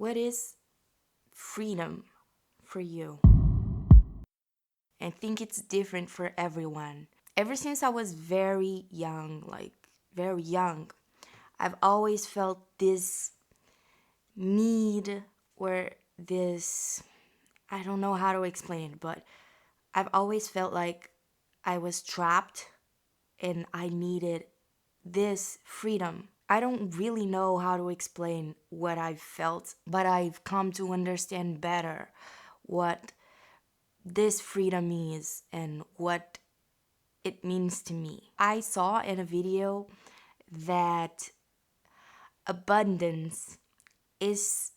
What is freedom for you? I think it's different for everyone. Ever since I was very young, very young, I've always felt this need or this, I don't know how to explain it, but I've always felt like I was trapped and I needed this freedom. I don't really know how to explain what I've felt, but I've come to understand better what this freedom is and what it means to me. I saw in a video that abundance is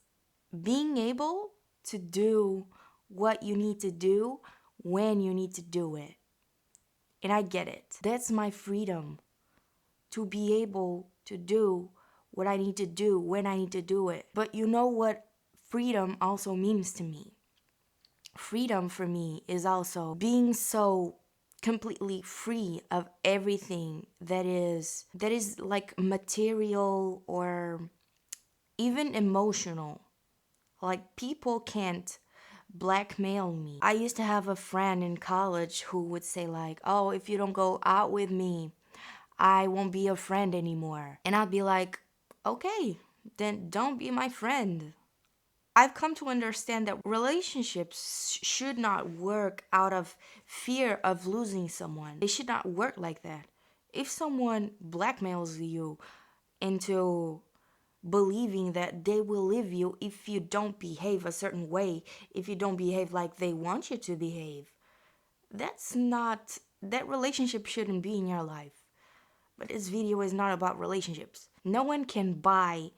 being able to do what you need to do when you need to do it. And I get it. That's my freedom, to be able to do what I need to do when I need to do it. But you know what freedom also means to me? Freedom for me is also being so completely free of everything that is like material or even emotional. Like, people can't blackmail me. I used to have a friend in college who would say like, "Oh, if you don't go out with me, I won't be a friend anymore." And I'd be like, "Okay, then don't be my friend." I've come to understand that relationships should not work out of fear of losing someone. They should not work like that. If someone blackmails you into believing that they will leave you if you don't behave a certain way, if you don't behave like they want you to behave, that relationship shouldn't be in your life. But this video is not about relationships. No one can buy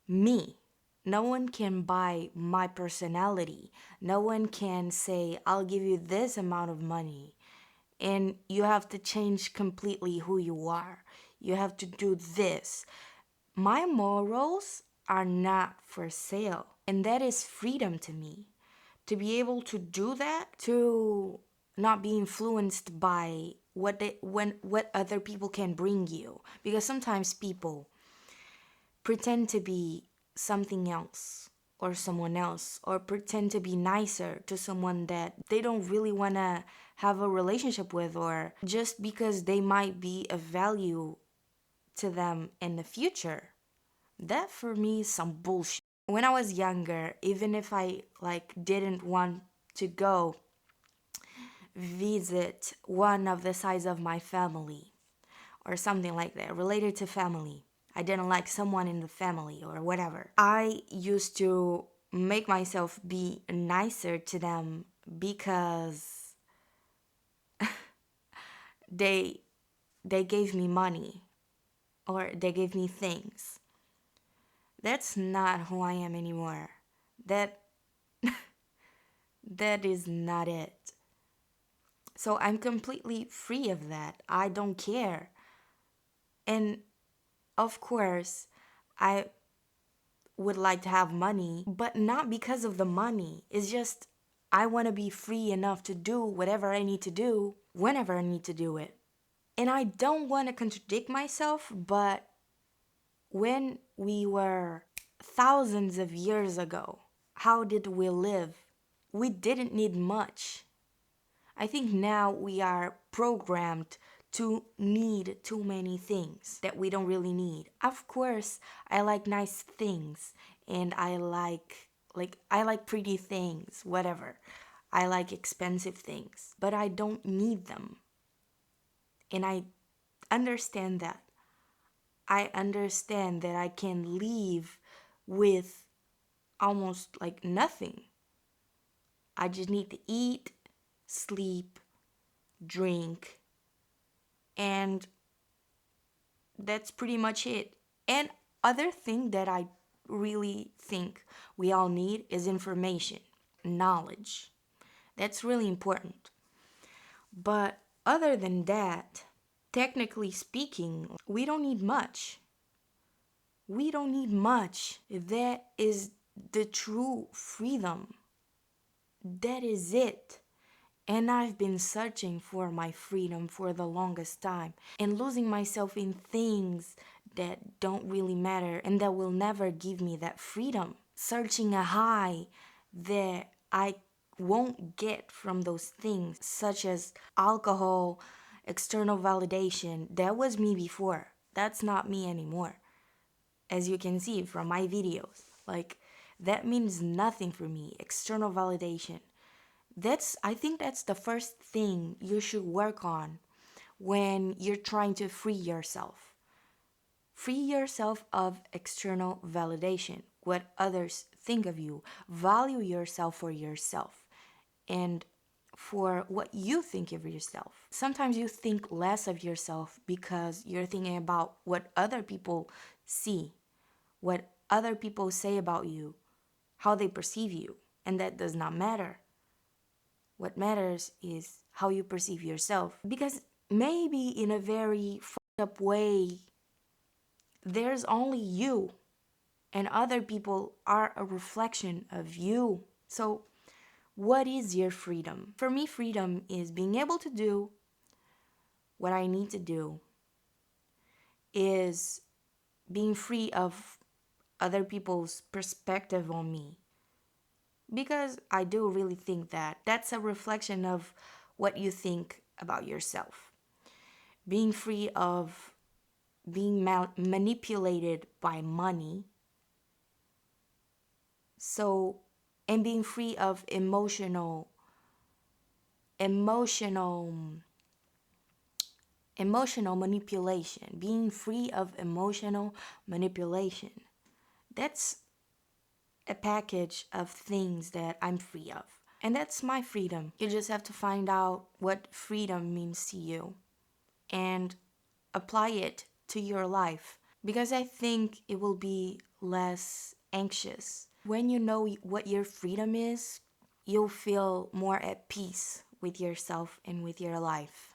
me. No one can buy my personality. No one can say, "I'll give you this amount of money and you have to change completely who you are. You have to do this." My morals are not for sale. And that is freedom to me. To be able to do that, to not be influenced by what other people can bring you. Because sometimes people pretend to be something else or someone else, or pretend to be nicer to someone that they don't really want to have a relationship with, or just because they might be of value to them in the future. That for me is some bullshit. When I was younger, even if I didn't want to go visit one of the sides of my family or something like that related to family, I didn't like someone in the family or whatever, I used to make myself be nicer to them because they they gave me money or they gave me things. That's not who I am anymore. That that is not it. So I'm completely free of that. I don't care. And of course, I would like to have money, but not because of the money. It's just I want to be free enough to do whatever I need to do whenever I need to do it. And I don't want to contradict myself, but when we were thousands of years ago, how did we live? We didn't need much. I think now we are programmed to need too many things that we don't really need. Of course, I like nice things and I like pretty things, whatever. I like expensive things, but I don't need them. And I understand that. I understand that I can live with almost like nothing. I just need to eat, sleep, drink, and that's pretty much it. And other thing that I really think we all need is information, knowledge. That's really important. But other than that, technically speaking, we don't need much. We don't need much. That is the true freedom. That is it. And I've been searching for my freedom for the longest time and losing myself in things that don't really matter and that will never give me that freedom. searching a high that I won't get from those things, such as alcohol, external validation. That was me before. That's not me anymore. As you can see from my videos, like, that means nothing for me. External validation. I think that's the first thing you should work on when you're trying to free yourself. Free yourself of external validation, what others think of you. Value yourself for yourself and for what you think of yourself. Sometimes you think less of yourself because you're thinking about what other people see, what other people say about you, how they perceive you, and that does not matter. What matters is how you perceive yourself. Because maybe in a very fucked up way, there's only you, and other people are a reflection of you. So, what is your freedom? For me, freedom is being able to do what I need to do, is being free of other people's perspective on me. Because I do really think that that's a reflection of what you think about yourself. Being free of being manipulated by money. So, and being free of emotional manipulation. Being free of emotional manipulation. That's a package of things that I'm free of. And that's my freedom. You just have to find out what freedom means to you and apply it to your life, because I think it will be less anxious. When you know what your freedom is, you'll feel more at peace with yourself and with your life.